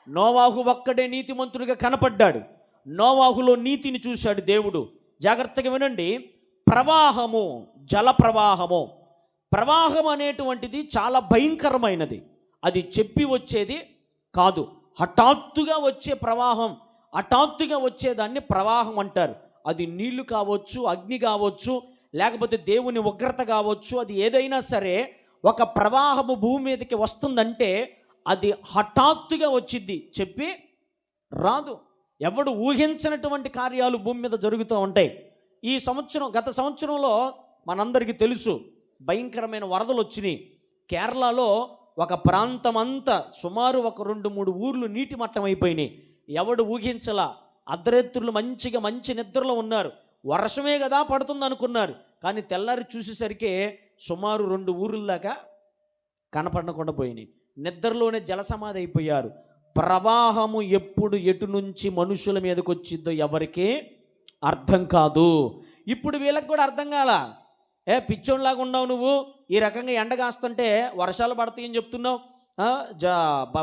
నోవాహు ఒక్కడే నీతిమంతుడిగా కనపడ్డాడు. నోవాహులో నీతిని చూశాడు దేవుడు. జాగ్రత్తగా వినండి. ప్రవాహము, జల ప్రవాహము, ప్రవాహం అనేటువంటిది చాలా భయంకరమైనది. అది చెప్పి వచ్చేది కాదు. హఠాత్తుగా వచ్చే ప్రవాహం, హఠాత్తుగా వచ్చేదాన్ని ప్రవాహం అంటారు. అది నీళ్లు కావచ్చు, అగ్ని కావచ్చు, లేకపోతే దేవుని ఉగ్రత కావచ్చు. అది ఏదైనా సరే ఒక ప్రవాహము భూమి మీదకి వస్తుందంటే అది హఠాత్తుగా వచ్చింది, చెప్పి రాదు. ఎవడు ఊహించినటువంటి కార్యాలు భూమి మీద జరుగుతూ ఉంటాయి. ఈ సంవత్సరం, గత సంవత్సరంలో మనందరికీ తెలుసు, భయంకరమైన వరదలు వచ్చినాయి. కేరళలో ఒక ప్రాంతం అంతా సుమారు ఒక 2-3 ఊర్లు నీటి మట్టం అయిపోయినాయి. ఎవడు ఊహించలా. అర్ధరాత్రులు మంచి నిద్రలో ఉన్నారు. వర్షమే కదా పడుతుంది అనుకున్నారు. కానీ తెల్లారి చూసేసరికి సుమారు 2 ఊర్ల దాకా కనపడకుండా పోయినాయి. నిద్రలోనే జలసమాధి అయిపోయారు. ప్రవాహము ఎప్పుడు ఎటు నుంచి మనుషుల మీదకి వచ్చిందో ఎవరికీ అర్థం కాదు. ఇప్పుడు వీళ్ళకి కూడా అర్థం కాల. పిచ్చోన్లాగా ఉన్నావు నువ్వు, ఈ రకంగా ఎండ కాస్తుంటే వర్షాలు పడతాయని చెప్తున్నావు,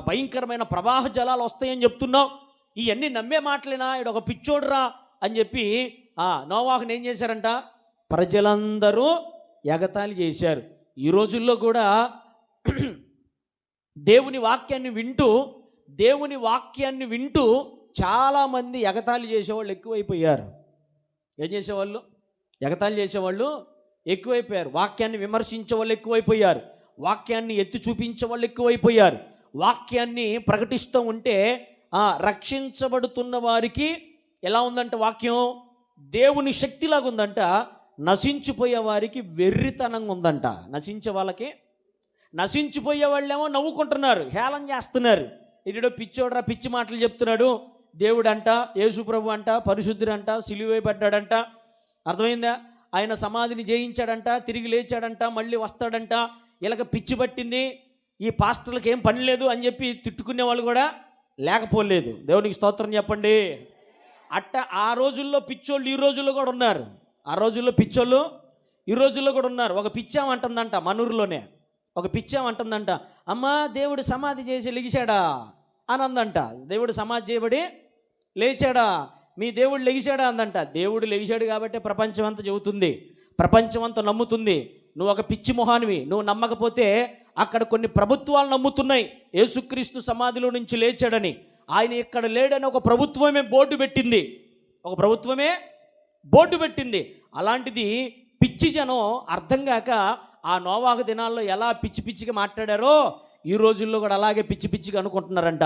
భయంకరమైన ప్రవాహ జలాలు వస్తాయని చెప్తున్నావు, ఇవన్నీ నమ్మే మాటలేనా, ఒక పిచ్చోడురా అని చెప్పి నోవాహుని ఏం చేశారంట, ప్రజలందరూ ఎగతాళి చేశారు. ఈ రోజుల్లో కూడా దేవుని వాక్యాన్ని వింటూ చాలామంది ఎగతాళి చేసేవాళ్ళు ఎక్కువైపోయారు. ఏం చేసేవాళ్ళు? ఎగతాళి చేసేవాళ్ళు ఎక్కువైపోయారు. వాక్యాన్ని విమర్శించే వాళ్ళు ఎక్కువైపోయారు. వాక్యాన్ని ఎత్తి చూపించే వాళ్ళు ఎక్కువైపోయారు. వాక్యాన్ని ప్రకటిస్తూ ఉంటే రక్షించబడుతున్న వారికి ఎలా ఉందంట వాక్యం? దేవుని శక్తిలాగా ఉందంట. నశించిపోయే వారికి వెర్రితనంగా ఉందంట. నశించిపోయే వాళ్ళేమో నవ్వుకుంటున్నారు, హేళన చేస్తున్నారు. ఇడిడో పిచ్చోడ్రా, పిచ్చి మాటలు చెప్తున్నాడు, దేవుడు అంట, యేసుప్రభు అంట, పరిశుద్ధుడంట, సిలువై పడ్డాడంట, అర్థమైందా, ఆయన సమాధిని జయించాడంట, తిరిగి లేచాడంట, మళ్ళీ వస్తాడంట, ఇలాగ పిచ్చి పట్టింది, ఈ పాస్టర్లకు ఏం పని లేదు అని చెప్పి తిట్టుకునే వాళ్ళు కూడా లేకపోలేదు. దేవునికి స్తోత్రం చెప్పండి. ఆ రోజుల్లో పిచ్చోళ్ళు ఈ రోజుల్లో కూడా ఉన్నారు. ఆ రోజుల్లో పిచ్చోళ్ళు ఈ రోజుల్లో కూడా ఉన్నారు. ఒక పిచ్చామంటుందంట, మనూరులోనే ఒక పిచ్చామంటుందంట, అమ్మా దేవుడు సమాధి చేసి లెగిశాడా అని అందంట. దేవుడు సమాధి చేయబడి లేచాడా, మీ దేవుడు లెగిశాడా అందంట. దేవుడు లెగిశాడు కాబట్టి ప్రపంచం అంతా చెబుతుంది, ప్రపంచం అంతా నమ్ముతుంది. నువ్వు ఒక పిచ్చి మొహానివి, నువ్వు నమ్మకపోతే అక్కడ కొన్ని ప్రభుత్వాలు నమ్ముతున్నాయి యేసుక్రీస్తు సమాధిలో నుంచి లేచాడని. ఆయన ఇక్కడ లేడని ఒక ప్రభుత్వమే బోర్డు పెట్టింది. అలాంటిది పిచ్చి జనం అర్థం కాక ఆ నోవాహు దినాల్లో ఎలా పిచ్చిగా మాట్లాడారో ఈ రోజుల్లో కూడా అలాగే పిచ్చిగా అనుకుంటున్నారంట.